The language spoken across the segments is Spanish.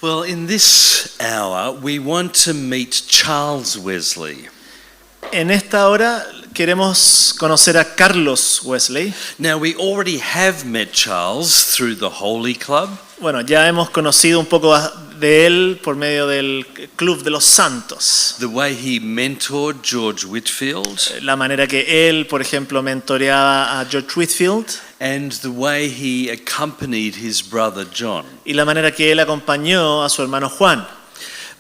Well, in this hour, we want to meet Charles Wesley. En esta hora queremos conocer a Carlos Wesley. Now, we already have met Charles through the Holy Club. Bueno, ya hemos conocido un poco de él por medio del Club de los Santos. The way he mentored George Whitefield. La manera que él, por ejemplo, mentoreaba a George Whitefield. And the way he accompanied his brother John. Y la manera que él acompañó a su hermano Juan.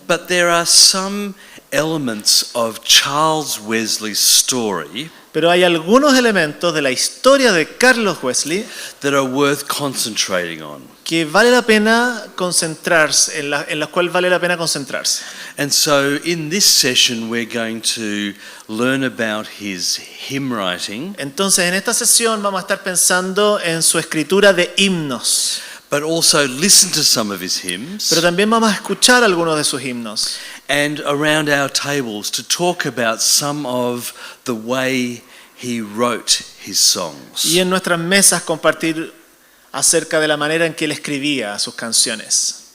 But there are some elements of Charles Wesley's story Pero hay algunos elementos de la historia de Carlos Wesley that are worth concentrating on. que vale la pena concentrarse, en las cuales vale la pena concentrarse. And so in this session we're going to learn about his hymn writing, Entonces, en esta sesión vamos a estar pensando en su escritura de himnos, but also listen to some of his hymns, pero también vamos a escuchar algunos de sus himnos. and around our tables to talk about some of the way he wrote his songs. Y en nuestras mesas compartir acerca de la manera en que él escribía sus canciones.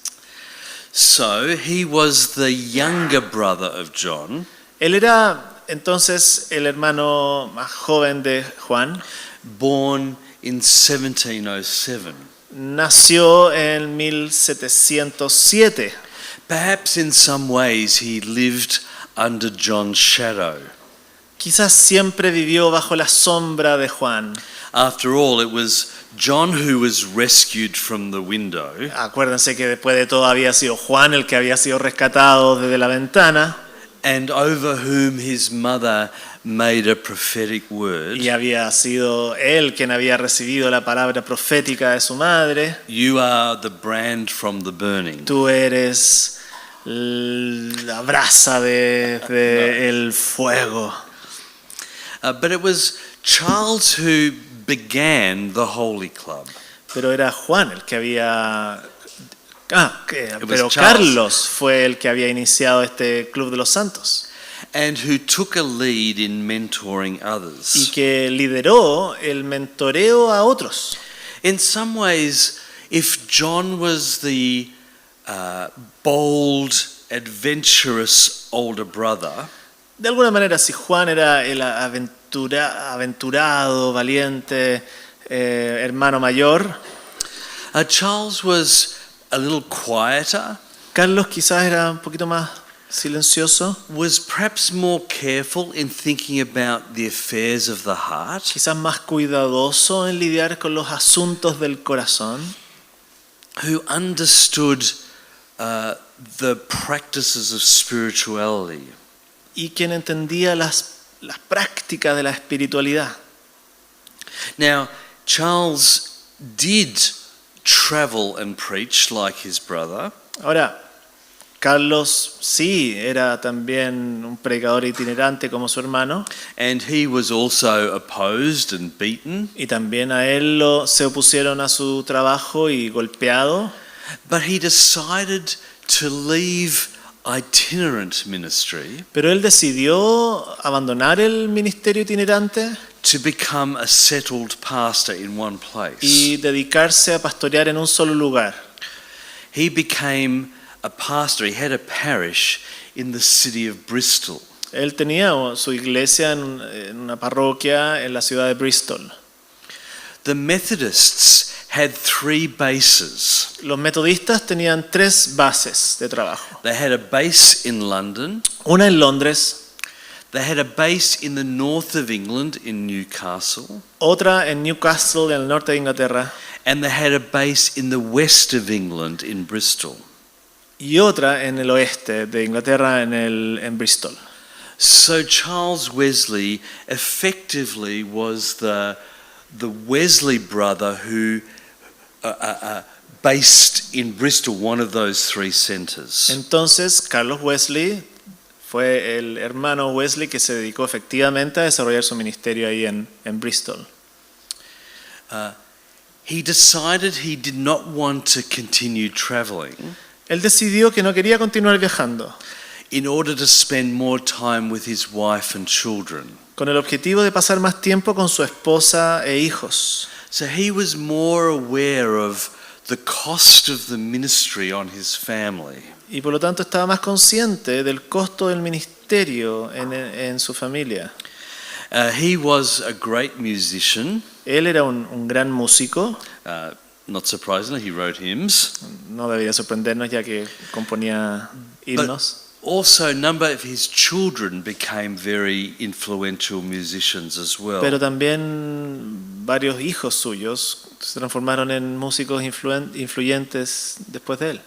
So he was the younger brother of John, Él era entonces el hermano más joven de Juan. born in 1707. Nació en 1707. Perhaps in some ways he lived under John's shadow. Quizás siempre vivió bajo la sombra de Juan. After all, it was John who was rescued from the window, Acuérdense que después de todo había sido Juan el que había sido rescatado desde la ventana and over whom his mother made a prophetic word. y había sido él quien había recibido la palabra profética de su madre. You are the brand from the burning. Tú eres la brasa de el fuego. But it was Charles who began the Holy Club. Pero era Juan el que había... pero Charles. Carlos fue el que había iniciado este Club de los Santos And who took a lead in mentoring y others. que lideró el mentoreo a otros. In some ways, if John was the bold, adventurous older brother, De alguna manera, si Juan era el aventurado, valiente hermano mayor, Charles was a little quieter, Carlos quizás era un poquito más silencioso, was perhaps more careful in thinking about the affairs of the heart, quizás más cuidadoso en lidiar con los asuntos del corazón, who understood the practices of spirituality. y quien entendía las prácticas de la espiritualidad. Now, Charles did travel and preach like his brother, Ahora, Carlos sí era también un predicador itinerante como su hermano, and he was also opposed and beaten, y también a él se opusieron a su trabajo y golpeado, but he decided to leave itinerant ministry pero él decidió abandonar el ministerio itinerante to become a settled pastor in one place. y dedicarse a pastorear en un solo lugar. He became a pastor. He had a parish in the city of Bristol. Él tenía su iglesia en una parroquia en la ciudad de Bristol. The Methodists had three bases. Los metodistas tenían 3 bases de trabajo. They had a base in London. Una en Londres, They had a base in the north of England in Newcastle. otra en Newcastle, en el norte de Inglaterra, And they had a base in the west of England in Bristol. y otra en el oeste de Inglaterra, en Bristol. So Charles Wesley effectively was the Wesley brother who based in Bristol one of those 3 centers. Entonces, Carlos Wesley fue el hermano Wesley que se dedicó efectivamente a desarrollar su ministerio ahí en Bristol. He decided he did not want to continue traveling Él decidió que no quería continuar viajando, in order to spend more time with his wife and children. con el objetivo de pasar más tiempo con su esposa e hijos. So he was more aware of the cost of the ministry on his family. Y por lo tanto estaba más consciente del costo del ministerio en su familia. He was a great musician. Él era un gran músico. Not surprisingly, he wrote hymns. No debería sorprendernos ya que componía himnos. Also, a number of his children became very influential musicians as well. Pero también varios hijos suyos se transformaron en músicos influyentes después de él.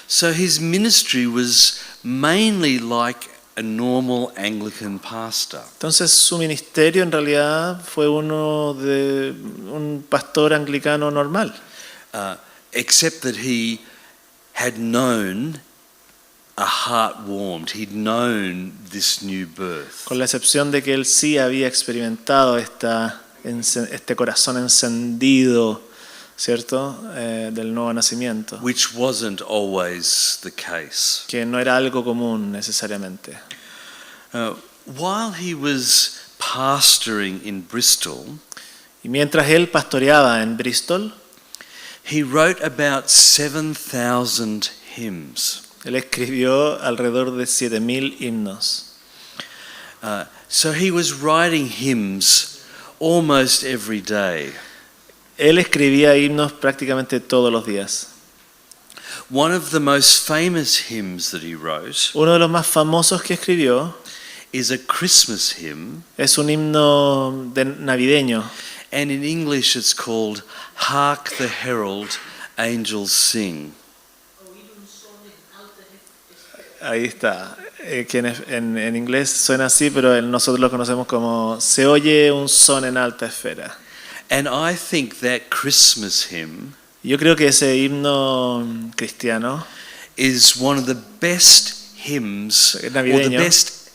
So his ministry was mainly like a normal Anglican pastor. Entonces su ministerio en realidad fue uno de un pastor anglicano normal. Except that he had known a heart warmed. He'd known this new birth. Con la excepción de que él sí había experimentado este corazón encendido, ¿cierto? Del nuevo nacimiento. Which wasn't always the case. Que no era algo común necesariamente. While he was pastoring in Bristol, y mientras él pastoreaba en Bristol, he wrote about 7,000 hymns. Él escribió alrededor de 7,000 himnos. So he was writing hymns almost every day. Él escribía himnos prácticamente todos los días. One of the most famous hymns that he wrote Uno de los más famosos que escribió is a Christmas hymn, es un himno navideño. and in English it's called Hark the Herald Angels Sing. Ahí está. Que en inglés suena así, pero nosotros lo conocemos como se oye un son en alta esfera. And I think that Christmas hymn Yo creo que ese himno cristiano is one of the best hymns or the navideño. best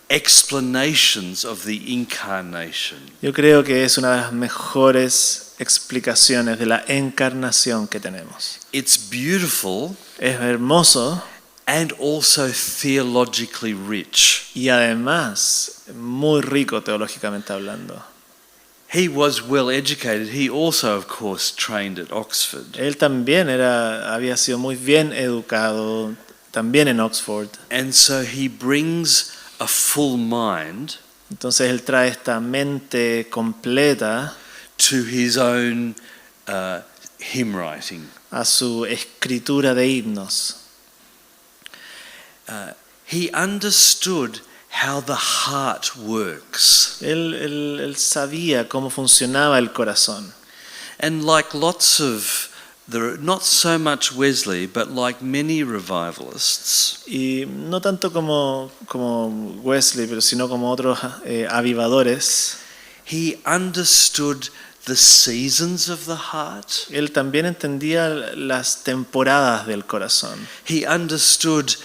explanations of the incarnation. Yo creo que es una de las mejores explicaciones de la encarnación que tenemos. It's beautiful Es hermoso and also theologically rich. y además muy rico teológicamente hablando. He was well educated. He also, of course, trained at Oxford. Él también había sido muy bien educado, también en Oxford. And so he brings a full mind Entonces él trae esta mente completa to his own hymn writing. a su escritura de himnos. He understood how the heart works. Él sabía cómo funcionaba el corazón. And like lots of, not so much Wesley, but like many revivalists, Y no tanto como Wesley, pero sino como otros avivadores, he understood the seasons of the heart. él también entendía las temporadas del corazón. He understood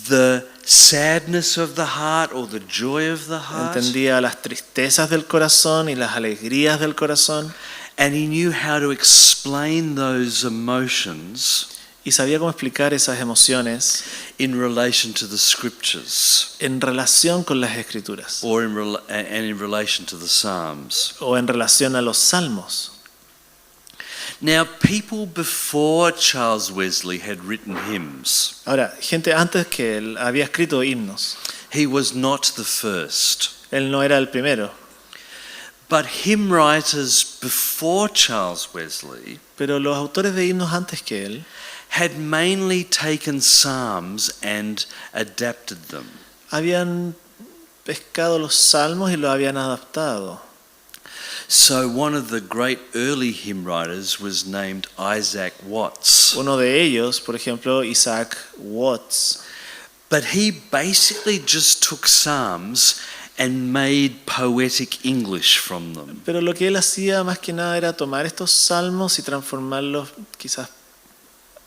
the sadness of the heart or the joy of the heart. Entendía las tristezas del corazón y las alegrías del corazón. And he knew how to explain those emotions Y sabía cómo explicar esas emociones in relation to the scriptures en relación con las escrituras or in relation to the Psalms. o en relación a los salmos. Now, people before Charles Wesley had written hymns. Ahora, gente antes que él había escrito himnos. He was not the first. Él no era el primero. But hymn writers before Charles Wesley Pero los autores de himnos antes que él had mainly taken psalms and adapted them. habían pescado los salmos y los habían adaptado. So one of the great early hymn writers was named Isaac Watts. Uno de ellos, por ejemplo, Isaac Watts. But he basically just took psalms and made poetic English from them. Pero lo que él hacía más que nada era tomar estos salmos y transformarlos quizás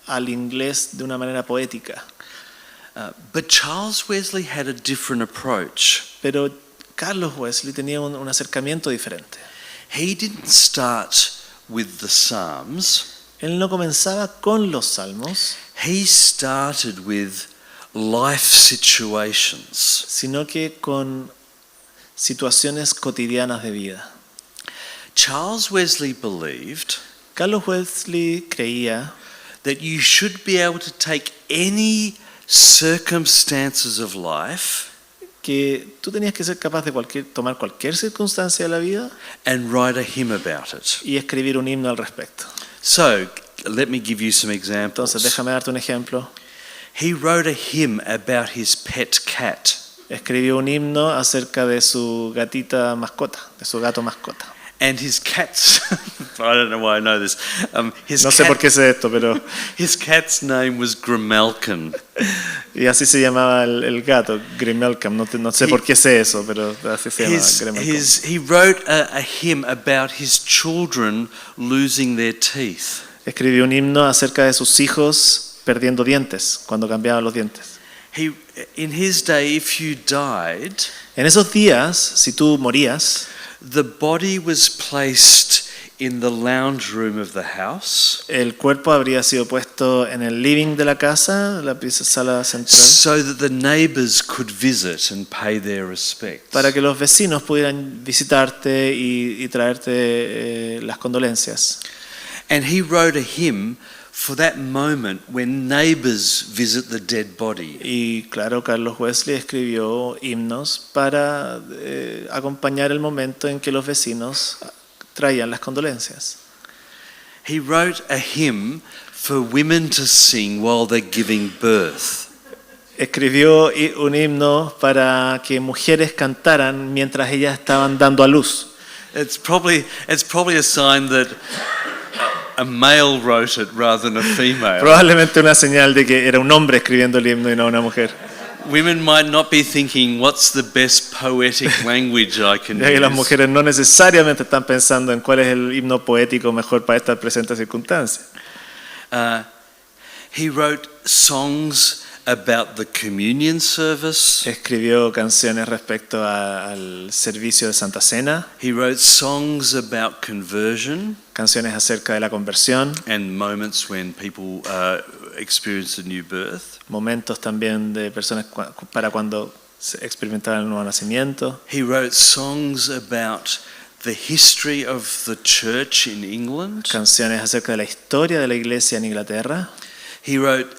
al inglés de una manera poética. But Charles Wesley had a different approach. Pero Carlos Wesley tenía un acercamiento diferente. He didn't start with the psalms. Él no comenzaba con los salmos, He started with life situations. sino que con situaciones cotidianas de vida. Charles Wesley believed Carlos Wesley creía that you should be able to take any circumstances of life que tú tenías que ser capaz de tomar cualquier circunstancia de la vida and write a hymn about it. y escribir un himno al respecto. So, let me give you some examples. Entonces, déjame darte un ejemplo. He wrote a hymn about his pet cat. Escribió un himno acerca de su gatita mascota, de su gato mascota. And his cat's, I don't know why I know this. No sé por qué sé esto, pero His cat's name was Grimalkin. y así se llamaba el gato, Grimalkin. No sé por qué sé eso, pero así se llamaba Grimalkin. He wrote a hymn about his children losing their teeth. Escribió un himno acerca de sus hijos perdiendo dientes, cuando cambiaban los dientes. In his day, if you died, En esos días, si tú morías, the body was placed in the lounge room of the house, el cuerpo habría sido puesto en el living de la casa, la sala central, so that the neighbors could visit and pay their respects. para que los vecinos pudieran visitarte y traerte las condolencias. And he wrote a hymn for that moment when neighbors visit the dead body. Y claro, Carlos Wesley escribió himnos para acompañar el momento en que los vecinos traían las condolencias. He wrote a hymn for women to sing while they're giving birth. Escribió un himno para que mujeres cantaran mientras ellas estaban dando a luz. It's probably a sign that a male wrote it rather than a female. Probablemente una señal de que era un hombre escribiendo el himno y no una mujer. Women might not be thinking, what's the best poetic language I can Ya que las use? mujeres no necesariamente están pensando en cuál es el himno poético mejor para esta presente circunstancia. He wrote songs about the communion service. Escribió canciones respecto al servicio de Santa Cena, He wrote songs about conversion canciones acerca de la conversión, and moments when people experience a new birth. momentos también de personas para cuando se experimentaban el nuevo nacimiento. He wrote songs about the history of the church in England. Canciones acerca de la historia de la iglesia en Inglaterra. He wrote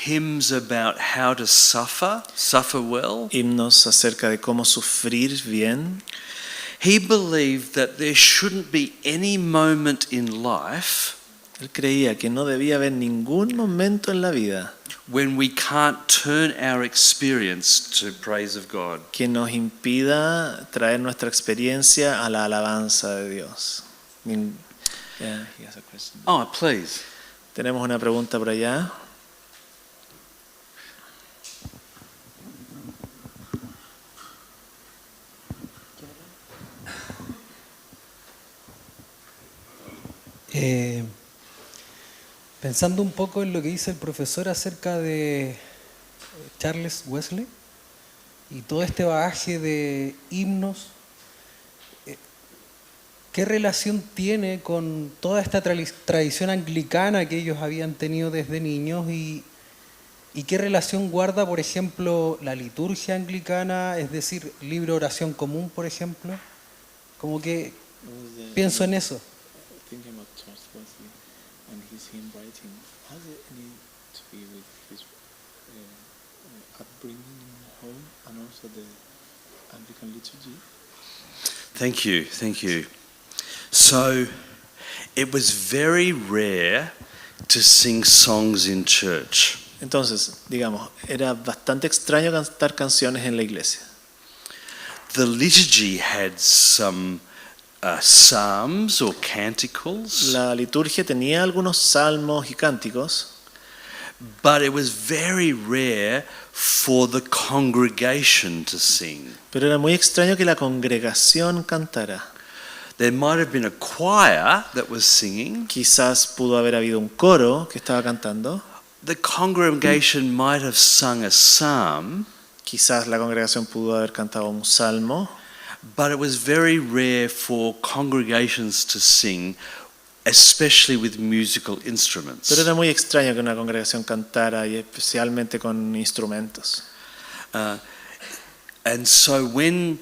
hymns about how to suffer well. Himnos acerca de cómo sufrir bien. He believed that there shouldn't be any moment in life Él creía que no debía haber ningún momento en la vida when we can't turn our experience to praise of God. que nos impida traer nuestra experiencia a la alabanza de Dios. Yeah, he has a question. Oh, please. Tenemos una pregunta por allá. Pensando un poco en lo que dice el profesor acerca de Charles Wesley y todo este bagaje de himnos, ¿qué relación tiene con toda esta tradición anglicana que ellos habían tenido desde niños y qué relación guarda, por ejemplo, la liturgia anglicana, es decir, libro de oración común, por ejemplo? Como que pienso en eso. Thinking about Charles Wesley and his hymn writing, has it any to be with his upbringing in home and also the Anglican liturgy? Thank you. So, it was very rare to sing songs in church. Entonces, digamos, era bastante extraño cantar canciones en la iglesia. The liturgy had some psalms or canticles, La liturgia tenía algunos salmos y cánticos, but it was very rare for the congregation to sing. pero era muy extraño que la congregación cantara. There might have been a choir that was singing. Quizás pudo haber habido un coro que estaba cantando, The congregation might have sung a psalm, quizás la congregación pudo haber cantado un salmo, but it was very rare for congregations to sing, especially with musical instruments. pero era muy extraño que una congregación cantara, y especialmente con instrumentos. And so when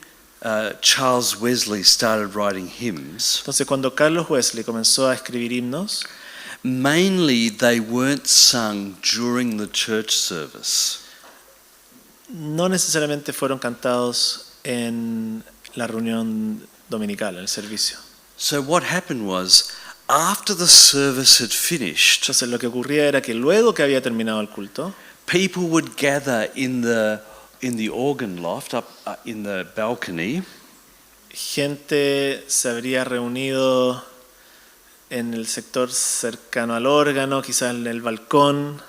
Charles Wesley started writing hymns, Entonces cuando Carlos Wesley comenzó a escribir himnos, mainly they weren't sung during the church service. no necesariamente fueron cantados en la reunión dominical, en el servicio. So what happened was, after the service had finished, Entonces lo que ocurría era que luego que había terminado el culto, people would gather in the organ loft up in the balcony, gente se habría reunido en el sector cercano al órgano, quizás en el balcón,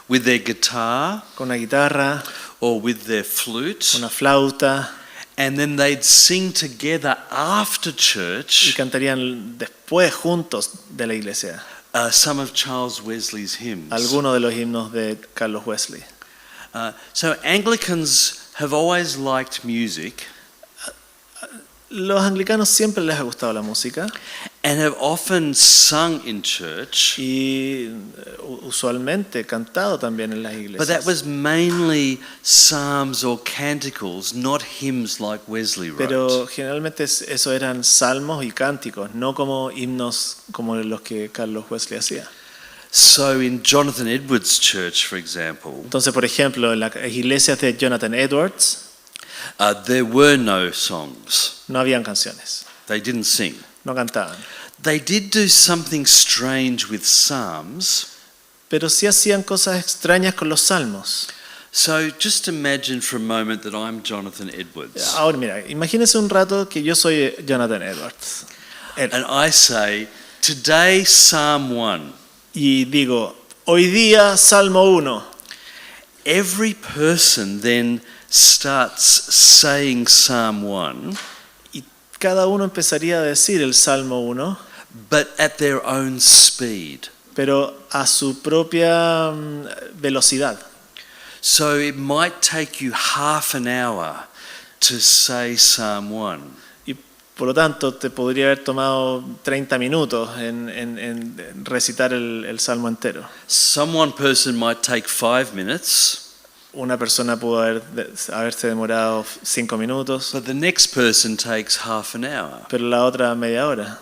with their guitar con una guitarra, or with their flute, una flauta, and then they'd sing together after y church cantarían después juntos de la iglesia some of Charles Wesley's hymns. algunos de los himnos de Carlos Wesley. So Anglicans have always liked music Los anglicanos siempre les ha gustado la música and have often sung in church, y usualmente cantado también en las but that iglesias. was mainly psalms or canticles, not hymns like Wesley wrote. Pero generalmente eso eran salmos y cánticos, no como himnos como los que Carlos Wesley hacía. So in Jonathan Edwards' church, for example, Entonces, por ejemplo, en las iglesias de Jonathan Edwards there were no songs. no habían canciones, They didn't sing. no cantaban. They did do something strange with psalms. Pero sí hacían cosas extrañas con los salmos. So just imagine for a moment that I'm Jonathan Edwards. Ahora mira, imagínense un rato que yo soy Jonathan Edwards. And I say, today Psalm 1. Y digo, hoy día Salmo 1. Every person then starts saying Psalm 1, Y cada uno empezaría a decir el Salmo 1, but at their own speed. pero a su propia velocidad. So it might take you half an hour to say Psalm 1. Y por lo tanto te podría haber tomado 30 minutos en recitar el Salmo entero. One person might take 5 minutes, Una persona pudo haberse demorado 5 minutos, but the next person takes half an hour. pero la otra media hora.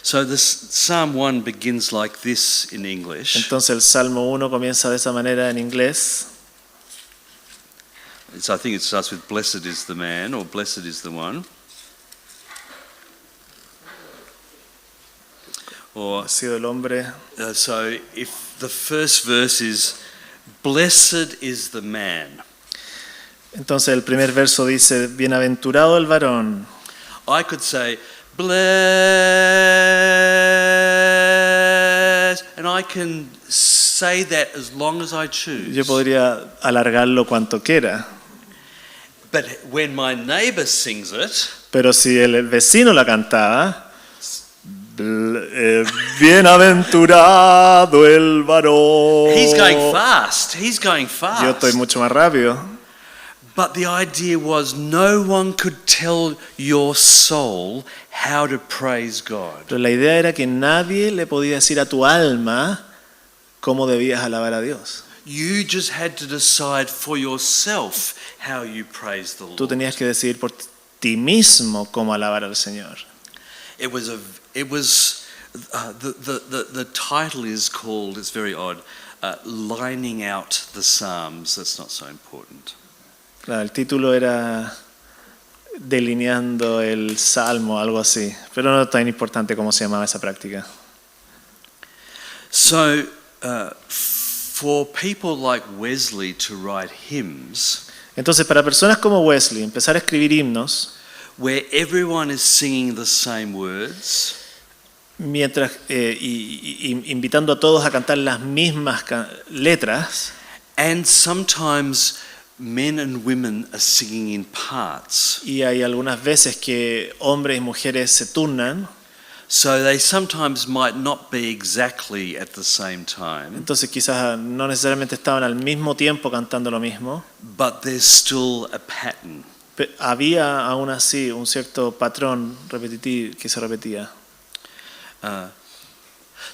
So this Psalm 1 begins like this in English. Entonces el Salmo 1 comienza de esa manera en inglés. I think it starts with blessed is the man or blessed is the one. Or Ha sido el hombre. so if the first verse is blessed is the man, Entonces el primer verso dice, bienaventurado el varón. I could say blessed, and I can say that as long as I choose. Yo podría alargarlo cuanto quiera. But when my neighbor sings it, Pero si el vecino la cantaba, bienaventurado el varón. he's going fast. He's going Yo estoy fast. mucho más rápido. But the idea was no one could tell your soul how to praise God. Pero la idea era que nadie le podía decir a tu alma cómo debías alabar a Dios. You just had to decide for yourself how you praise the Tú Lord. tenías que decidir por ti mismo cómo alabar al Señor. It was the title is called, it's very odd, lining out the Psalms. That's not so important. Claro, el título era delineando el salmo, algo así, pero no tan importante como se llamaba esa práctica. So for people like Wesley to write hymns Entonces, para personas como Wesley, empezar a escribir himnos, where everyone is singing the same words, mientras invitando a todos a cantar las mismas letras, and sometimes men and women are singing in parts. y hay algunas veces que hombres y mujeres se turnan, So they sometimes might not be exactly at the same time, entonces quizás no necesariamente estaban al mismo tiempo cantando lo mismo, but there's still a pattern. había aún así un cierto patrón repetitivo que se repetía.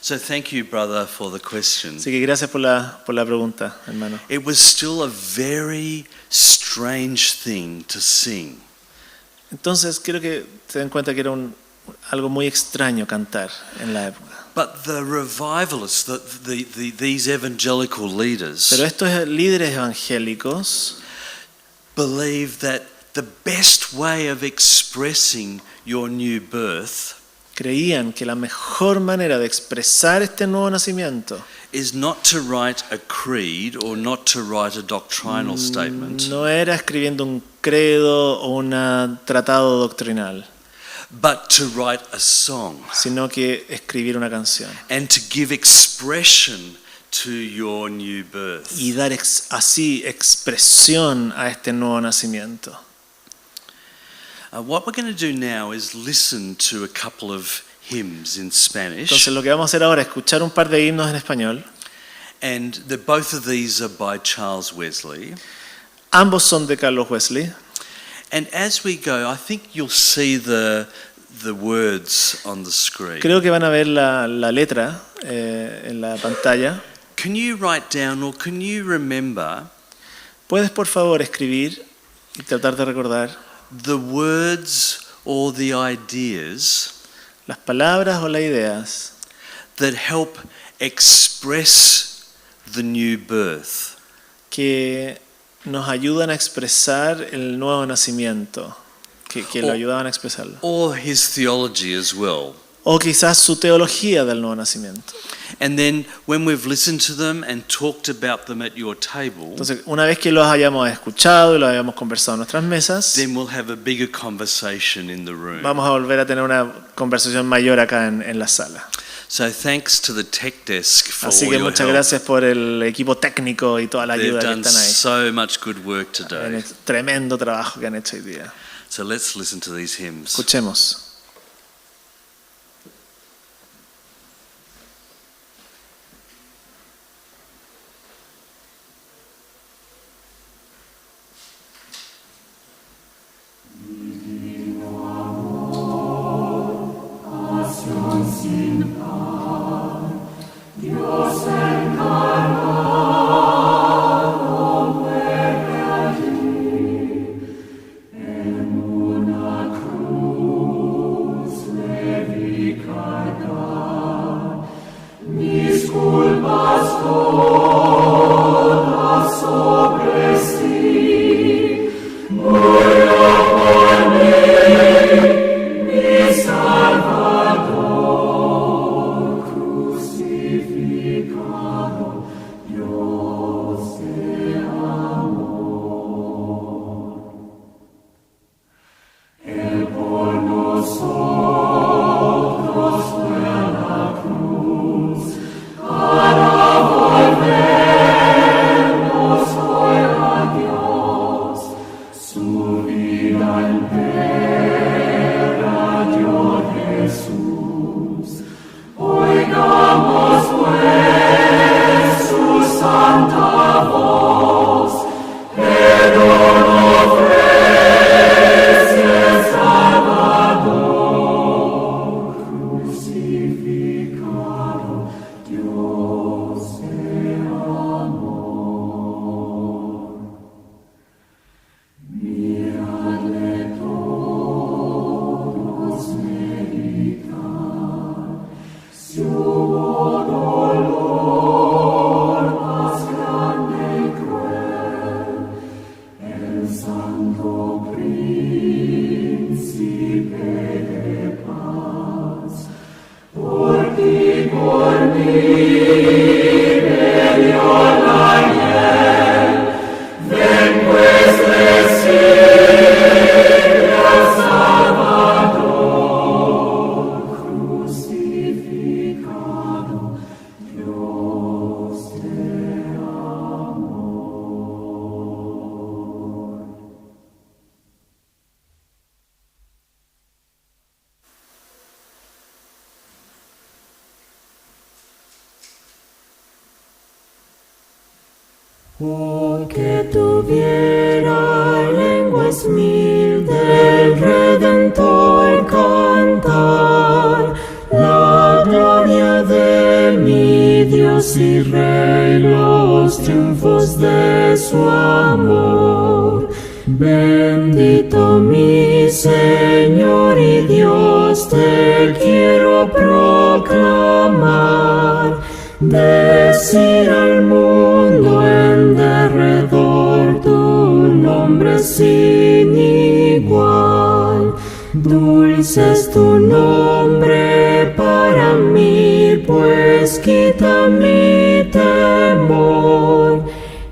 So thank you, brother, for the question. Así que gracias por la pregunta, hermano. It was still a very strange thing to sing. Entonces quiero que se den cuenta que era algo muy extraño cantar en la época. But the revivalists, these evangelical leaders, Pero estos líderes evangélicos believe that the best way of expressing your new birth creían que la mejor manera de expresar este nuevo nacimiento is not to write a creed or not to write a doctrinal statement, no era escribiendo un credo o un tratado doctrinal, but to write a song sino que escribir una canción and to give expression to your new birth. y dar así expresión a este nuevo nacimiento. What we're going to do now is listen to a couple of hymns in Spanish, Entonces lo que vamos a hacer ahora es escuchar un par de himnos en español. and both of these are by Charles Wesley. Ambos son de Carlos Wesley. And as we go, I think you'll see the words on the screen. Creo que van a ver la letra en la pantalla. Can you write down or can you remember ¿Puedes por favor escribir y tratar de recordar the words or the ideas las palabras o las ideas that help express the new birth? que nos ayudan a expresar el nuevo nacimiento, que lo ayudaban a expresarlo? Or his theology as well. O quizás su teología del nuevo nacimiento. And then when we've listened to them and talked about them at your table, Entonces, una vez que los hayamos escuchado y los hayamos conversado en nuestras mesas, then we'll have a bigger conversation in the room. vamos a volver a tener una conversación mayor acá en la sala. So thanks to the tech desk for Así all que your muchas help. gracias por el equipo técnico y toda la They've ayuda que done están ahí. so much good work today. En el tremendo trabajo que han hecho hoy día. So let's listen to these hymns. Escuchemos. Oh, que tuviera lenguas mil del Redentor cantar la gloria de mi Dios y Rey, los triunfos de su amor, Bendito mi Señor y Dios, te quiero proclamar, decir al mundo en derredor tu nombre sin igual. Dulce es tu nombre para mí, pues quita mi temor.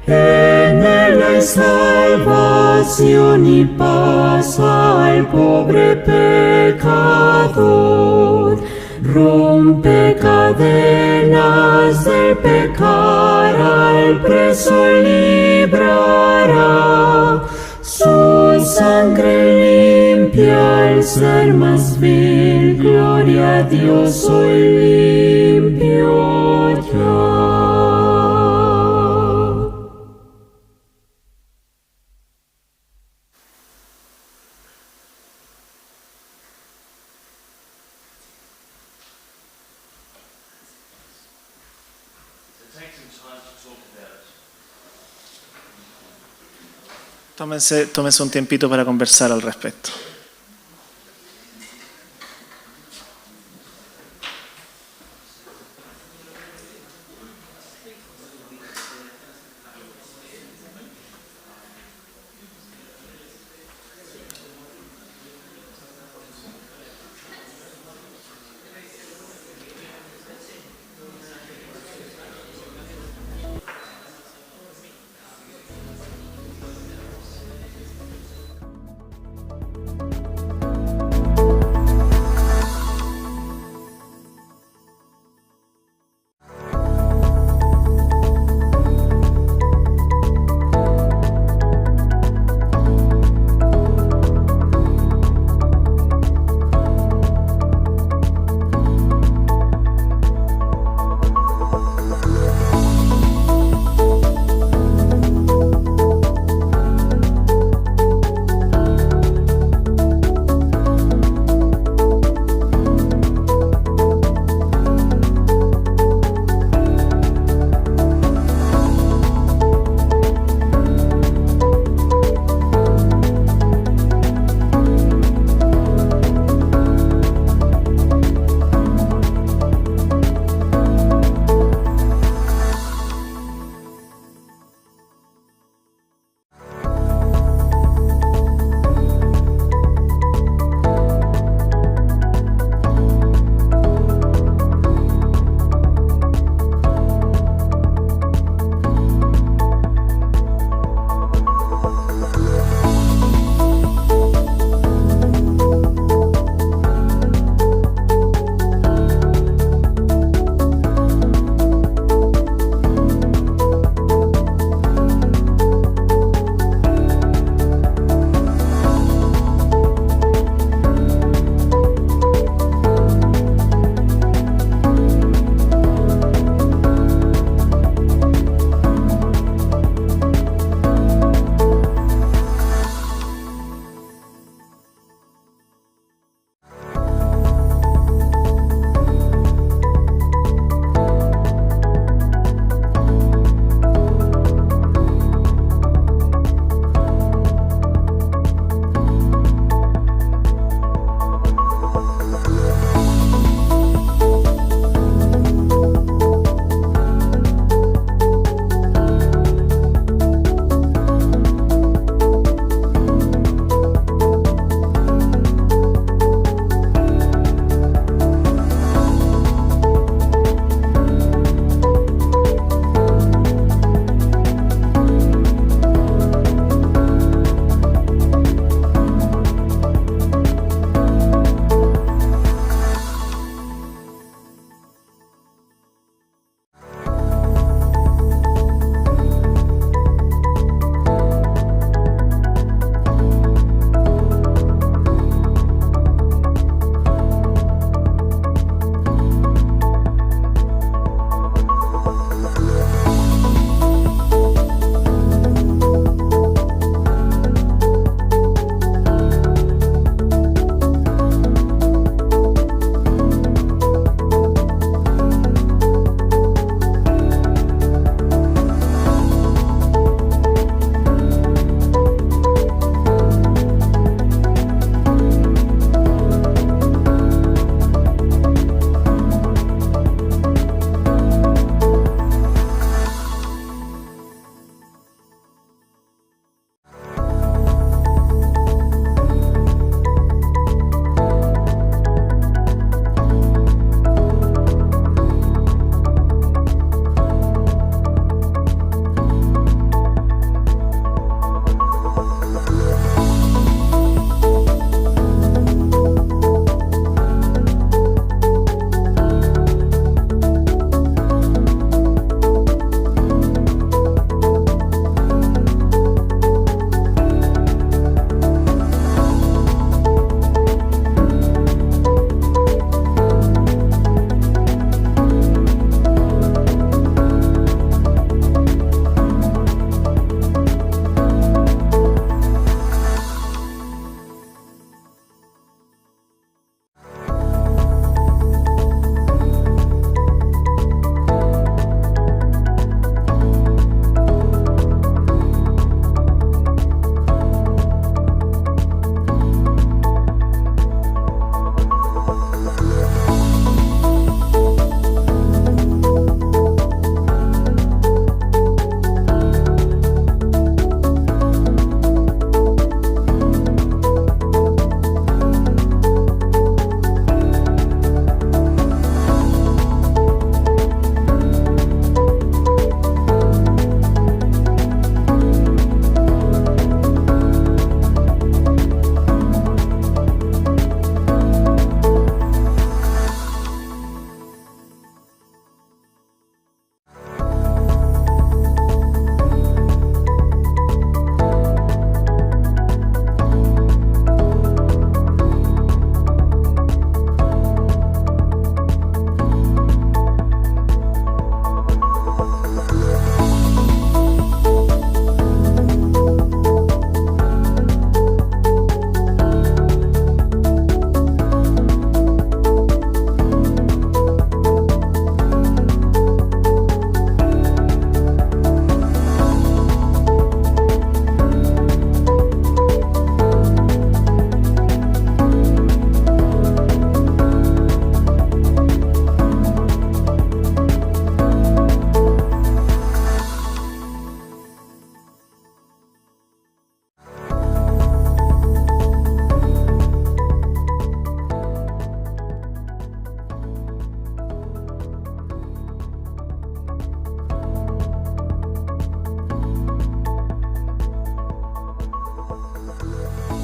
En él hay salvación y paz al pobre pecador. Rompe cadenas del pecar, al preso librará. Su sangre limpia al ser más vil, gloria a Dios, soy limpio ya. Tómense un tiempito para conversar al respecto.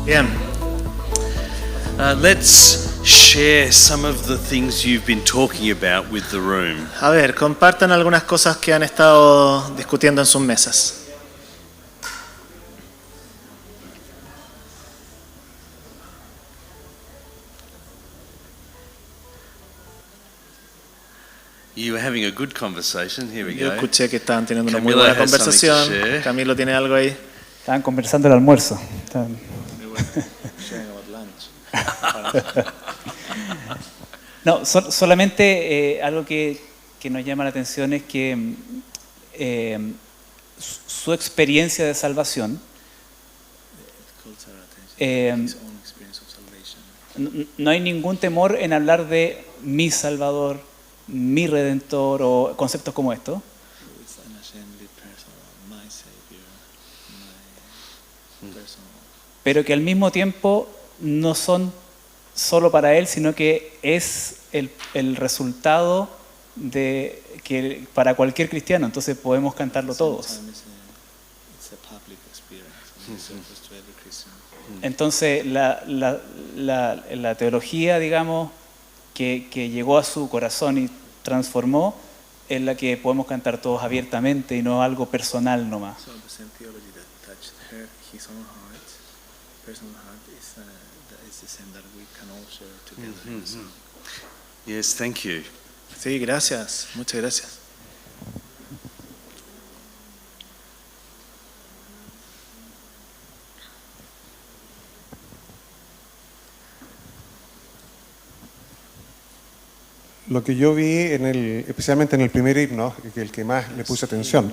Bien, Let's share some of the things you've been talking about with the room. a ver, compartan algunas cosas que han estado discutiendo en sus mesas. You were having a good conversation. Here we Yo go. escuché que estaban teniendo una muy Camilo buena has something to conversación. share. Camilo tiene algo ahí. Estaban conversando el almuerzo. No, solamente algo que nos llama la atención es que su experiencia de salvación no hay ningún temor en hablar de mi Salvador, mi Redentor o conceptos como estos. Pero que al mismo tiempo no son solo para él, sino que es el resultado de que para cualquier cristiano, entonces podemos cantarlo todos. Entonces la teología, digamos, que llegó a su corazón y transformó, es la que podemos cantar todos abiertamente y no algo personal nomás. Yes, thank you. Sí, gracias. Muchas gracias. Lo que yo vi, especialmente en el primer himno, que el que más le puse atención,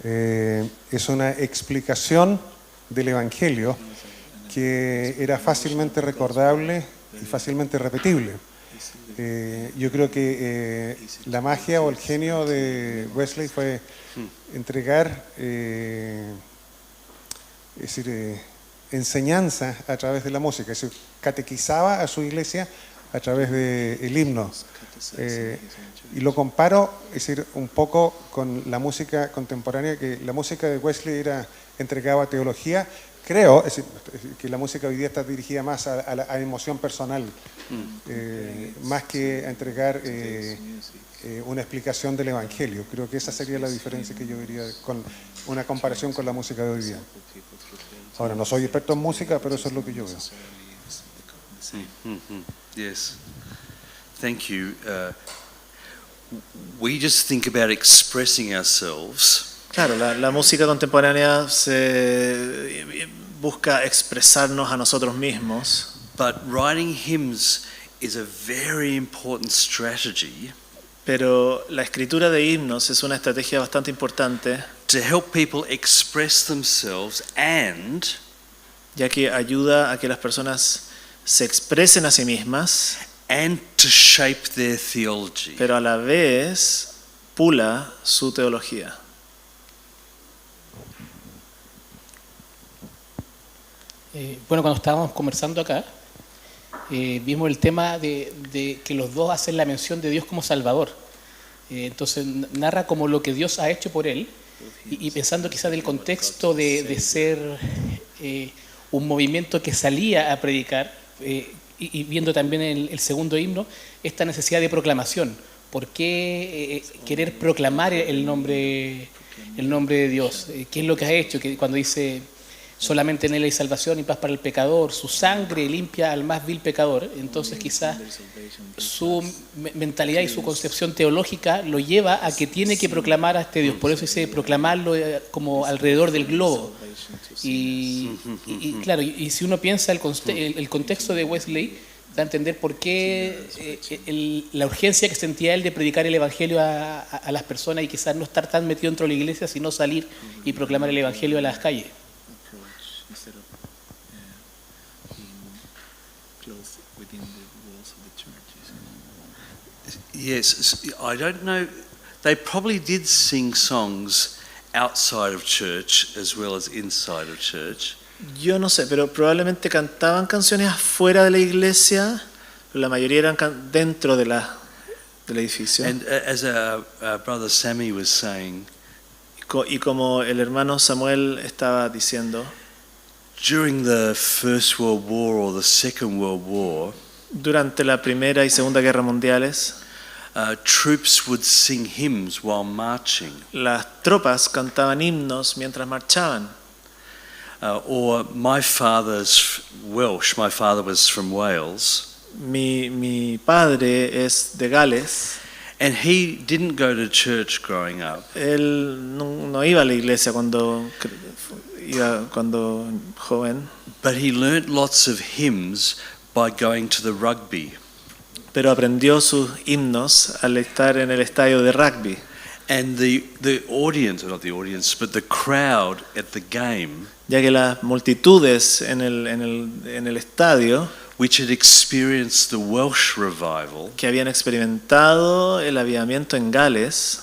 es una explicación del Evangelio que era fácilmente recordable y fácilmente repetible. Yo creo que la magia o el genio de Wesley fue entregar enseñanza a través de la música. Es decir, catequizaba a su iglesia a través del himno. Y lo comparo, es decir, un poco con la música contemporánea, que la música de Wesley entregaba teología. Creo es decir, que la música hoy día está dirigida más a la emoción personal, más que a entregar una explicación del Evangelio. Creo que esa sería la diferencia que yo diría con una comparación con la música de hoy día. Ahora, no soy experto en música, pero eso es lo que yo veo. Yes. Thank you. We just think about expressing ourselves. Claro, la música contemporánea se busca expresarnos a nosotros mismos. But writing hymns is a very important strategy Pero la escritura de himnos es una estrategia bastante importante, to help people express themselves and ya que ayuda a que las personas se expresen a sí mismas, to shape their theology. pero a la vez pula su teología. Bueno, cuando estábamos conversando acá, vimos el tema de que los dos hacen la mención de Dios como Salvador. Entonces narra como lo que Dios ha hecho por él y pensando quizás del contexto de ser un movimiento que salía a predicar y viendo también el segundo himno esta necesidad de proclamación. ¿Por qué querer proclamar el nombre de Dios? ¿Qué es lo que ha hecho? Que cuando dice solamente en él hay salvación y paz para el pecador, su sangre limpia al más vil pecador, entonces quizás su mentalidad y su concepción teológica lo lleva a que tiene que proclamar a este Dios, por eso dice proclamarlo como alrededor del globo. Y claro, y si uno piensa el contexto de Wesley, da a entender por qué la urgencia que sentía él de predicar el Evangelio a las personas y quizás no estar tan metido dentro de la iglesia, sino salir y proclamar el Evangelio a las calles. Instead of being closed within the walls of the church. Yes, I don't know. They probably did sing songs outside of church as well as inside of church. Yo no sé, pero probablemente cantaban canciones afuera de la iglesia, pero la mayoría eran dentro del edificio. And as our brother Sammy was saying, Y como el hermano Samuel estaba diciendo, During the First World War or the Second World War, Durante la Primera y Segunda Guerra Mundiales, troops would sing hymns while marching. las tropas cantaban himnos mientras marchaban. Or my father's Welsh. My father was from Wales, Mi padre es de Gales. and he didn't go to church growing up. Él no iba a la iglesia cuando joven, But he learnt lots of hymns by going to the rugby. pero aprendió sus himnos al estar en el estadio de rugby. And the audience, not the audience, but the crowd at the game, Ya que las multitudes en el estadio which had experienced the Welsh revival, que habían experimentado el avivamiento en Gales,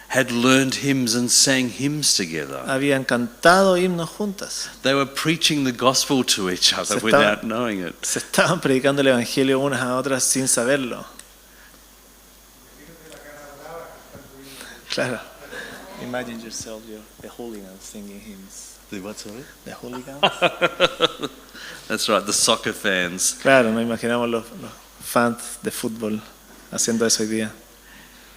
had learned hymns and sang hymns together. habían cantado himnos juntas. They were preaching the gospel to each other Se without knowing it. Se estaban predicando el evangelio unas a otras sin saberlo. Claro. Imagine yourself, the hooligans singing hymns. The what, sorry? The hooligans. That's right, the soccer fans. Claro, nos imaginamos los fans de fútbol haciendo eso hoy día.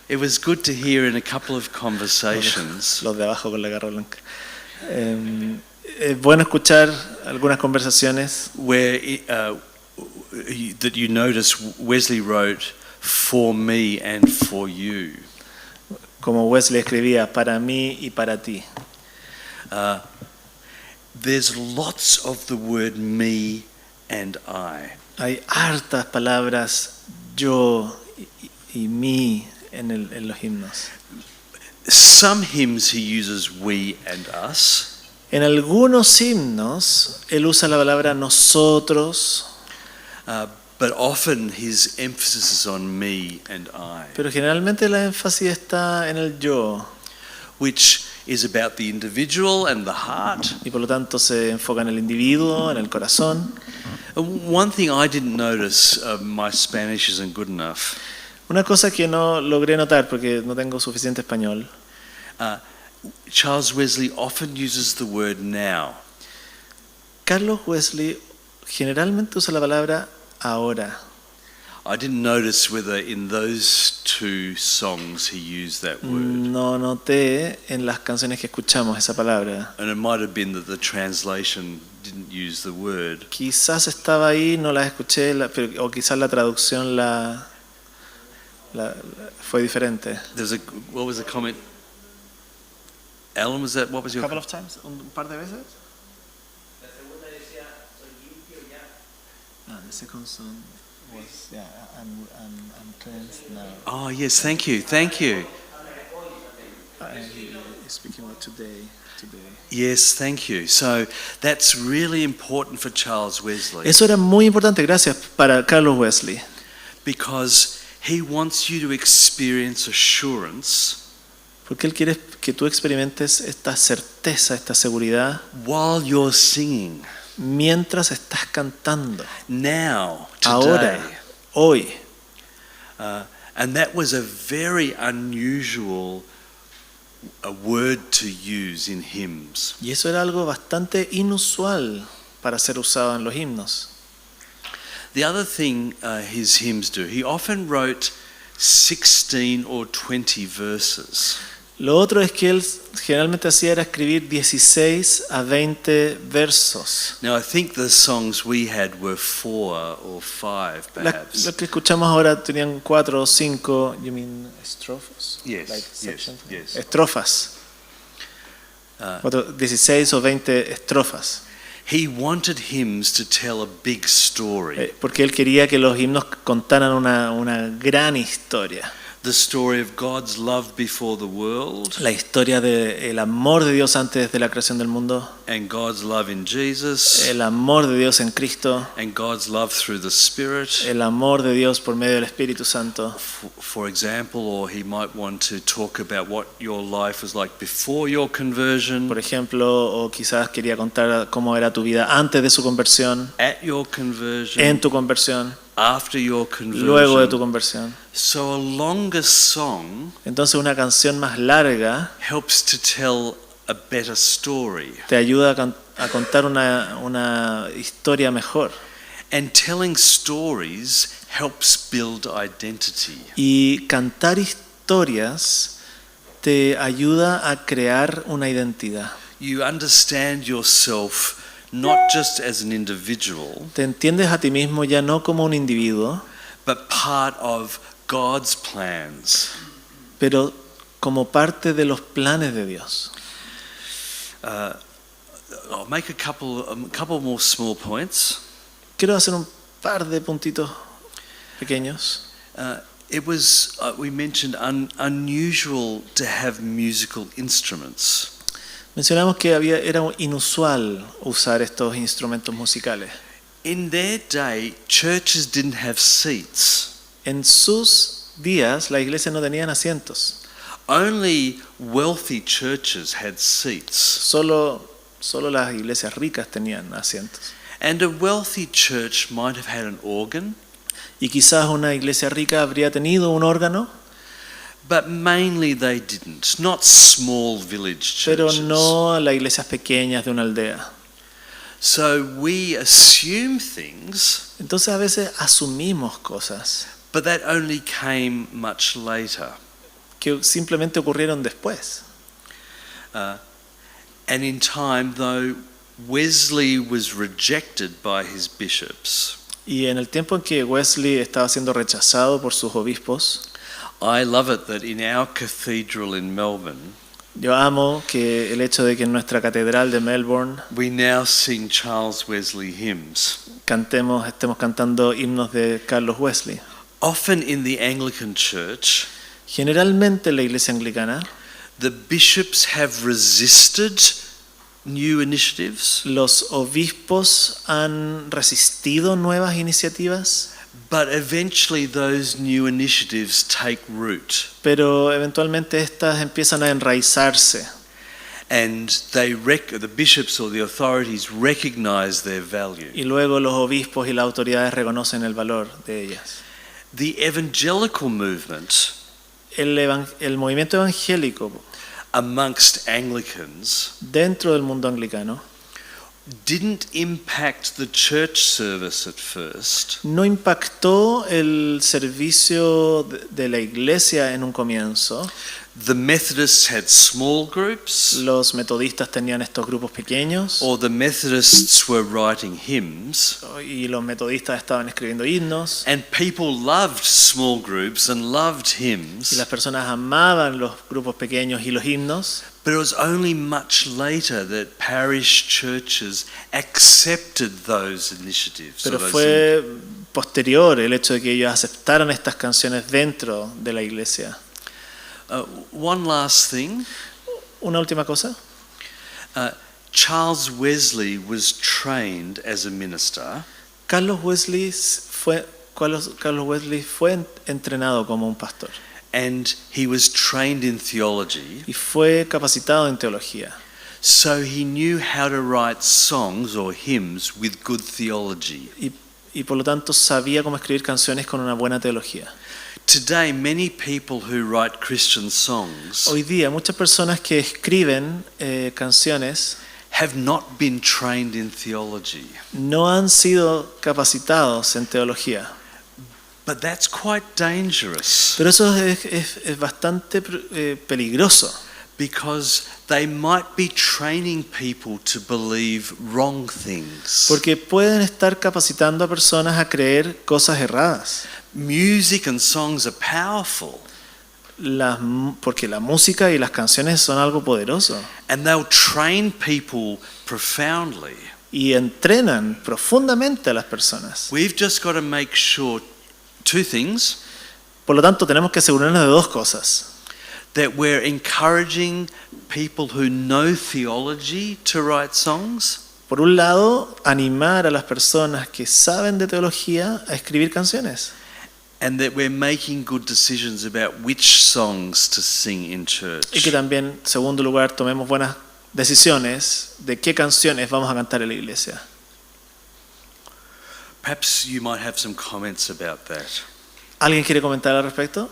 It was good to hear in a couple of conversations Los de abajo con la garra blanca. Es bueno escuchar algunas conversaciones where that you notice Wesley wrote, "For me and for you." como Wesley escribía, para mí y para ti. There's lots of the word me and I. Hay hartas palabras yo y mí en los himnos. Some hymns he uses we and us. En algunos himnos él usa la palabra nosotros, But often his emphasis is on me and I, pero generalmente la énfasis está en el yo, which is about the individual and the heart. y por lo tanto se enfoca en el individuo, en el corazón. One thing I didn't notice, my Spanish isn't good enough. Una cosa que no logré notar porque no tengo suficiente español. Charles Wesley often uses the word now. Carlos Wesley generalmente usa la palabra ahora. I didn't notice whether in those two songs he used that word. No noté en las canciones que escuchamos esa palabra. And it might have been that the translation didn't use the word. Quizás estaba ahí, no la escuché, o quizás la traducción fue diferente. What was the comment? Alan, what was your Couple of times, un par de veces. La segunda decía, soy limpio ya. The second song was, I'm cleansed now. Oh yes, thank you. Speaking about today. Yes, thank you. So that's really important for Charles Wesley, Eso era muy importante, gracias, para Carlos Wesley. because he wants you to experience assurance Porque él quiere que tú experimentes esta certeza, esta seguridad, while you're singing. mientras estás cantando. Now, today. Ahora, hoy. And that was a very unusual word to use in hymns. Y eso era algo bastante inusual para ser usado en los himnos. The other thing his hymns do, he often wrote 16 or 20 verses. Lo otro es que él generalmente hacía era escribir 16 a 20 versos. Now I think the songs we had were 4 or 5 perhaps. Lo que escuchamos ahora tenían 4 o 5, you mean estrofas? Yes, Like yes, sections? yes. Estrofas. 16 o 20 estrofas. He wanted hymns to tell a big story. Porque él quería que los himnos contaran una gran historia. The story of God's love before the world, La historia del amor de Dios antes de la creación del mundo, and God's love in Jesus, el amor de Dios en Cristo, and God's love through the Spirit. el amor de Dios por medio del Espíritu Santo. For example, or he might want to talk about what your life was like before your conversion, Por ejemplo, o quizás quería contar cómo era tu vida antes de su conversión, at your conversion, en tu conversión, after your conversion. luego de tu conversión. So a longer song Entonces una canción más larga helps to tell a better story. te ayuda a contar una historia mejor. And telling stories helps build identity. Y cantar historias te ayuda a crear una identidad. You understand yourself not just as an individual, Te entiendes a ti mismo ya no como un individuo, but part of God's plans. pero como parte de los planes de Dios. I'll make a couple more small points. Quiero hacer un par de puntitos pequeños. We mentioned unusual to have musical instruments. Mencionamos que era inusual usar estos instrumentos musicales. In their day, churches didn't have seats. En sus días, la iglesia no tenían asientos. Only wealthy churches had seats. Solo las iglesias ricas tenían asientos. And a wealthy church might have had an organ, Y quizás una iglesia rica habría tenido un órgano, but mainly they didn't. Not small village pero churches. no las iglesias pequeñas de una aldea. So we assume things, Entonces a veces asumimos cosas but that only came much later. que simplemente ocurrieron después. And in time, though Wesley was rejected by his bishops, Y en el tiempo en que Wesley estaba siendo rechazado por sus obispos, I love it that in our cathedral in Melbourne, yo amo que el hecho de que en nuestra catedral de Melbourne we now sing Charles Wesley hymns. estemos cantando himnos de Carlos Wesley. Often in the Anglican Church, Generalmente en la iglesia anglicana, the bishops have resisted new initiatives, los obispos han resistido nuevas iniciativas, but eventually those new initiatives take root, pero eventualmente estas empiezan a enraizarse and the bishops or the authorities recognize their value. y luego los obispos y las autoridades reconocen el valor de ellas. The evangelical movement El movimiento evangélico amongst Anglicans dentro del mundo anglicano didn't impact the church service at first, no impactó el servicio de la iglesia en un comienzo. The Methodists had small groups, Los metodistas tenían estos grupos pequeños or the Methodists were writing hymns, y los metodistas estaban escribiendo himnos and people loved small groups and loved y hymns. las personas amaban los grupos pequeños y los himnos. But it was only much later that parish churches accepted those initiatives. Pero fue posterior el hecho de que ellos aceptaran estas canciones dentro de la iglesia. One last thing. Una última cosa. Charles Wesley was trained as a minister, Carlos Wesley fue entrenado como un pastor and he was trained in theology, y fue capacitado en teología. so he knew how to write songs or hymns with good theology. Y por lo tanto sabía cómo escribir canciones con una buena teología. Today, many people who write Christian songs Hoy día muchas personas que escriben canciones have not been trained in theology. no han sido capacitados en teología. But that's quite dangerous, Pero eso es bastante peligroso, because they might be training people to believe wrong things. porque pueden estar capacitando a personas a creer cosas erradas. Music and songs are powerful, Porque la música y las canciones son algo poderoso and they'll train people profoundly. y entrenan profundamente a las personas. We've just got to make sure two things: Por lo tanto, tenemos que asegurarnos de dos cosas. that we're encouraging people who know theology to write songs, Por un lado, animar a las personas que saben de teología a escribir canciones. and that we're making good decisions about which songs to sing in Y church. que también, en segundo lugar, tomemos buenas decisiones de qué canciones vamos a cantar en la iglesia. Perhaps you might have some comments about that. ¿Alguien quiere comentar al respecto?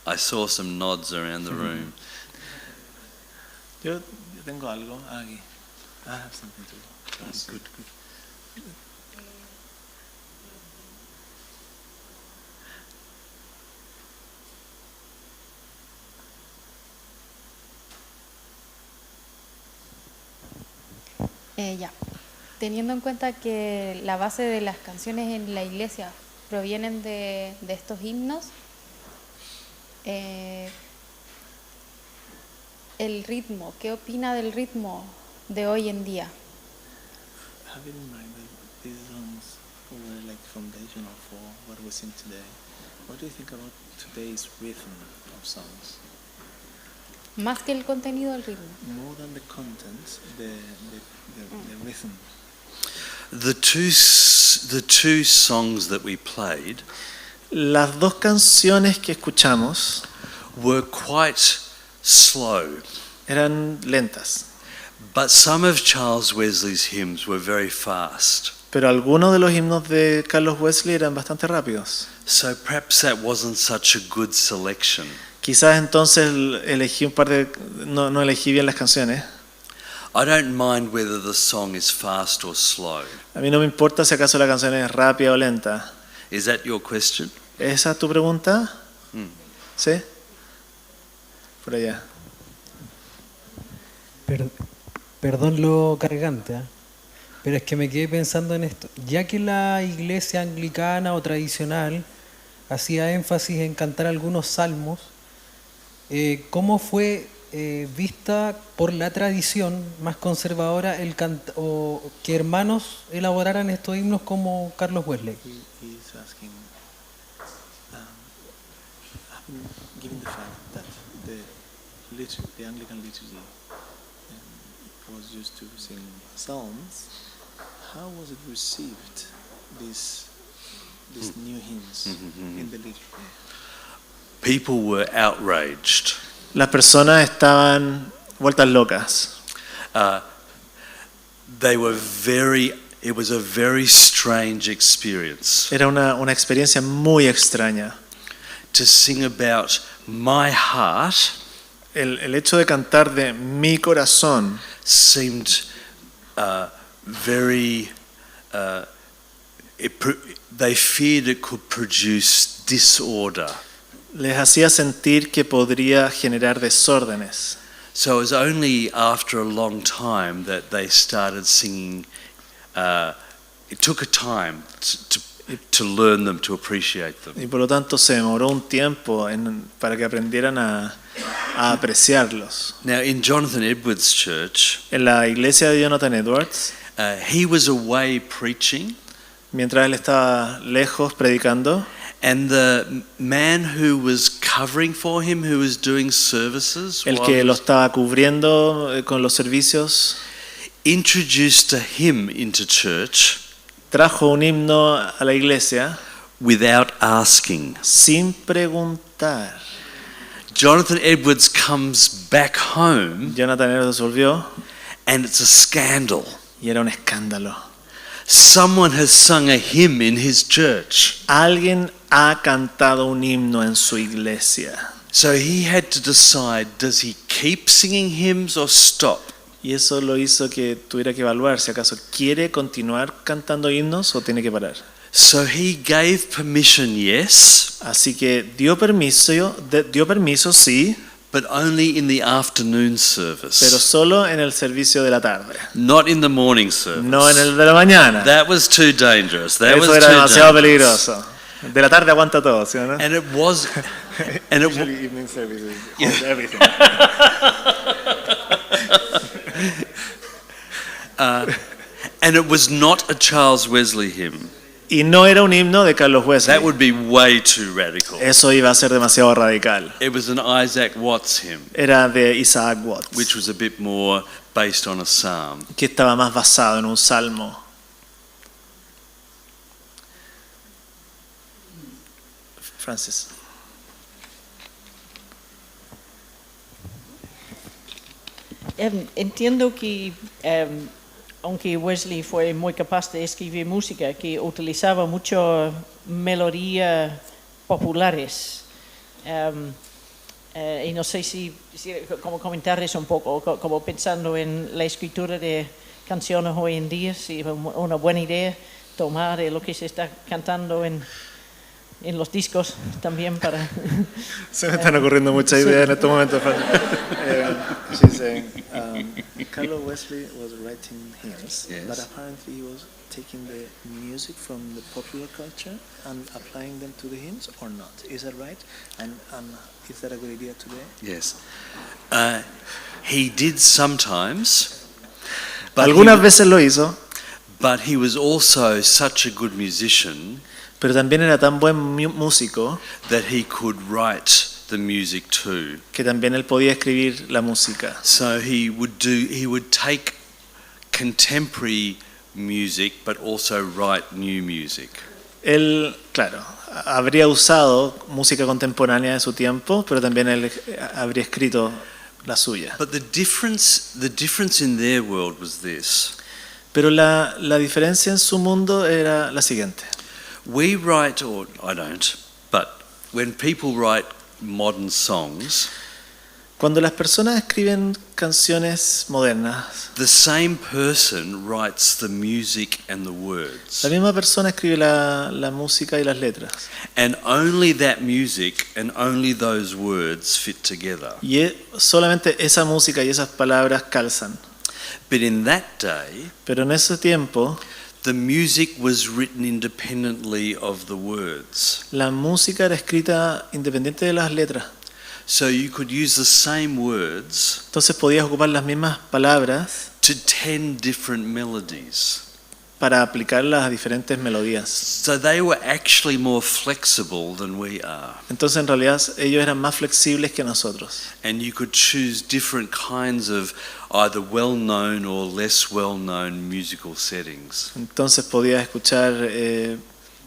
I saw some nods around the room. Yo tengo algo aquí. I have something to ask. Good. Ya. Teniendo en cuenta que la base de las canciones en la iglesia provienen de estos himnos, el ritmo, ¿qué opina del ritmo de hoy en día? Have in mind that these songs were like foundational for what we sing today. What do you think about today's rhythm of songs? Más que el contenido del ritmo. More than the content, the rhythm. The two songs that we played Las dos canciones que escuchamos were quite slow, eran lentas, but some of Charles Wesley's hymns were very fast. pero algunos de los himnos de Carlos Wesley eran bastante rápidos. So perhaps that wasn't such a good selection. Quizás entonces elegí no elegí bien las canciones. I don't mind whether the song is fast or slow. A mí no me importa si acaso la canción es rápida o lenta. Is that your question? ¿Esa es tu pregunta? ¿Sí? Por allá. Perdón lo cargante, pero es que me quedé pensando en esto. Ya que la iglesia anglicana o tradicional hacía énfasis en cantar algunos salmos, ¿cómo fue vista por la tradición más conservadora o que hermanos elaboraran estos himnos como Carlos Wesley? He's asking, given the fact that the Anglican liturgy was used to sing psalms, how was it received, these new hymns in the liturgy? People were outraged. Las personas estaban vueltas locas. It was a very strange experience Era una experiencia muy extraña. to sing about my heart. El hecho de cantar de mi corazón Seemed very. They feared it could produce disorder. les hacía sentir que podría generar desórdenes. So it was only after a long time that they started singing. It took a time to learn them, to appreciate them. Y por lo tanto se demoró un tiempo para que aprendieran a apreciarlos. Now, in Jonathan Edwards' church, En la iglesia de Jonathan Edwards, he was away preaching, mientras él estaba lejos predicando, and the man who was covering for him, who was doing services, el que lo estaba cubriendo con los servicios, introduced a hymn into church trajo un himno a la iglesia without asking. sin preguntar. Jonathan Edwards comes back home, Jonathan Edwards volvió and it's a scandal. y era un escándalo. Someone has sung a hymn in his church. Alguien ha cantado un himno en su iglesia. So he had to decide, does he keep singing hymns or stop? Y eso lo hizo que tuviera que evaluar si acaso quiere continuar cantando himnos o tiene que parar. So he gave permission, yes, Así que dio permiso, sí, but only in the afternoon pero service, solo en el servicio de la tarde, not in the morning service. no en el de la mañana. That was too dangerous. That Eso was era too demasiado dangerous. peligroso. De la tarde aguanta todo, ¿sí o no? And it was, and it, Usually evening services hold everything. and it was not a Charles Wesley hymn. Y no era un himno de Carlos Wesley. That would be way too radical. Eso iba a ser demasiado radical. It was an Isaac Watts hymn, Era de Isaac Watts, which was a bit more based on a psalm. que estaba más basado en un salmo. Francis. Entiendo que aunque Wesley fue muy capaz de escribir música, que utilizaba mucho melodías populares. y no sé si como comentar eso un poco, como pensando en la escritura de canciones hoy en día, si es una buena idea tomar lo que se está cantando en los discos también para... Se me están ocurriendo muchas ideas en estos momentos. She's saying, Carlo Wesley was writing hymns, Yes. but apparently he was taking the music from the popular culture and applying them to the hymns, or not? Is that right? And is that a good idea today? Yes. He did sometimes, but Algunas veces lo hizo, but he was also such a good musician pero también era tan buen músico that he could write the music too. que también él podía escribir la música. So he would take contemporary music but also write new music. Él, claro, habría usado música contemporánea de su tiempo, pero también él habría escrito la suya. But the difference in their world was this. Pero la diferencia en su mundo era la siguiente. We write, or I don't, but when people write modern songs, Cuando las personas escriben canciones modernas, the same person writes the music and the words. la misma persona escribe la música y las letras. And only that music and only those words fit together. Y solamente esa música y esas palabras calzan. But in that day, Pero en ese tiempo, the music was written independently of the words. la música era escrita independiente de las letras. So you could use the same words Entonces podías ocupar las mismas palabras to 10 different melodies. para aplicarlas a diferentes melodías. So they were actually more flexible than we are. Entonces en realidad ellos eran más flexibles que nosotros. And you could choose different kinds of either well-known or less well-known musical settings. Entonces podías escoger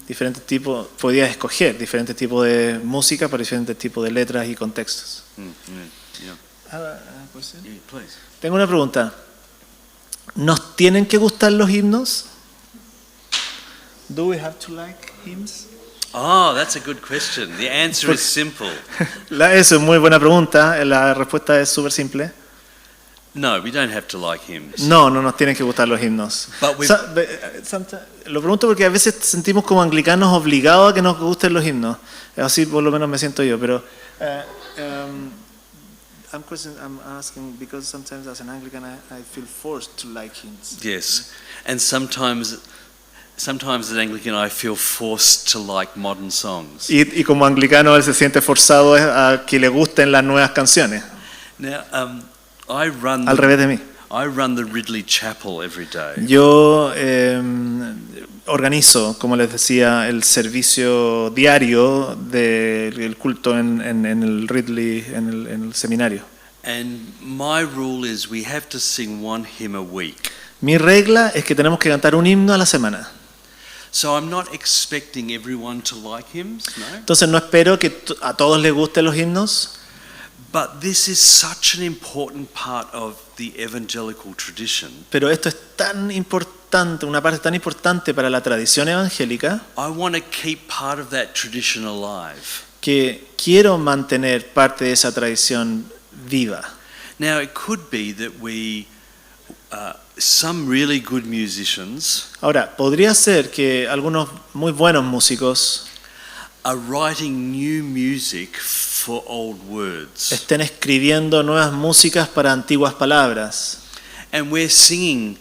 diferentes tipos de música para diferentes tipos de letras y contextos. Yeah. Yeah, please. Tengo una pregunta. ¿Nos tienen que gustar los himnos? Do we have to like hymns? Oh, that's a good question. The answer is simple. Eso es muy buena pregunta. La respuesta es súper simple. No, we don't have to like hymns. No nos tienen que gustar los himnos. But we- Lo pregunto porque a veces sentimos como anglicanos obligados a que nos gusten los himnos. Así por lo menos me siento yo. Pero I'm asking because sometimes as an Anglican I feel forced to like hymns. Yes. And sometimes as an Anglican I feel forced to like modern songs. Y como anglicano él se siente forzado a que le gusten las nuevas canciones. Now, I Al revés de mí. run the Ridley Chapel every day. Yo organizo, como les decía, el servicio diario del culto en el Ridley, en el seminario. And my rule is we have to sing one hymn a week. Mi regla es que tenemos que cantar un himno a la semana. So I'm not expecting everyone to like hymns, no. Entonces no espero que a todos les gusten los himnos, But this is such an important part of the evangelical tradition. pero esto es tan importante, una parte tan importante para la tradición evangélica, I want to keep part of that tradition alive. que quiero mantener parte de esa tradición viva. Now it could be that some really good musicians Ahora, podría ser que algunos muy buenos músicos are writing new music for old words. estén escribiendo nuevas músicas para antiguas palabras. And we're singing,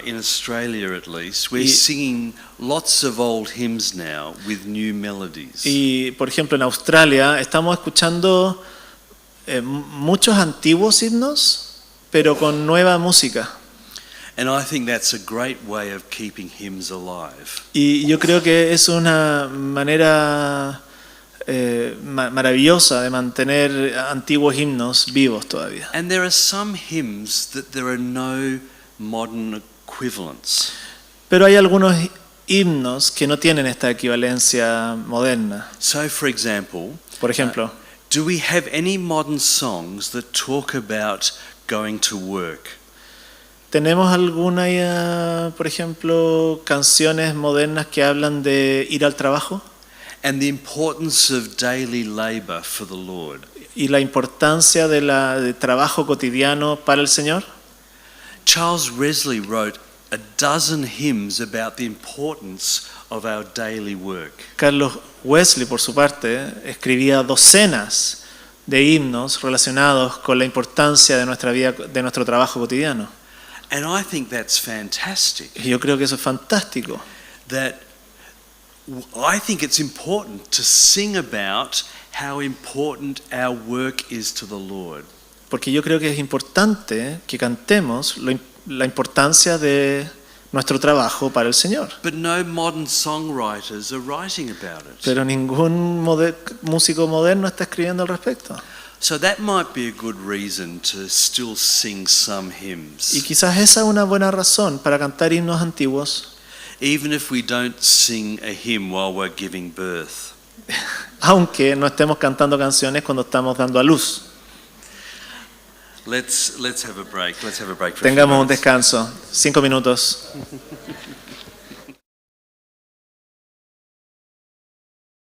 in Australia at least, we're Y- singing lots of old hymns now with new melodies. Y, por ejemplo, en Australia estamos escuchando muchos antiguos himnos, pero con nueva música. And I think that's a great way of keeping hymns alive. Y yo creo que es una manera maravillosa de mantener antiguos himnos vivos todavía. And there are some hymns that there are no modern equivalents. Pero hay algunos himnos que no tienen esta equivalencia moderna. So, for example, Por ejemplo, do we have any modern songs that talk about going to work? ¿tenemos alguna, por ejemplo, canciones modernas que hablan de ir al trabajo And the importance of daily labor for the Lord. y la importancia del trabajo cotidiano para el Señor? Charles Wesley wrote a dozen hymns about the importance of our daily work. Carlos Wesley, por su parte, escribía docenas de himnos relacionados con la importancia de nuestra vida, de nuestro trabajo cotidiano. And I think that's fantastic. Y yo creo que eso es fantástico. That I think it's important to sing about how important our work is to the Lord. Porque yo creo que es importante que cantemos la importancia de nuestro trabajo para el Señor. But no modern songwriters are writing about it. Pero ningún músico moderno está escribiendo al respecto. So that might be a good reason to still sing some hymns. Y quizás esa es una buena razón para cantar himnos antiguos, Even if we don't sing a hymn while we're giving birth. aunque no estemos cantando canciones cuando estamos dando a luz. Let's have a break. Let's have a break for Tengamos a un few minutes. descanso, 5 minutos.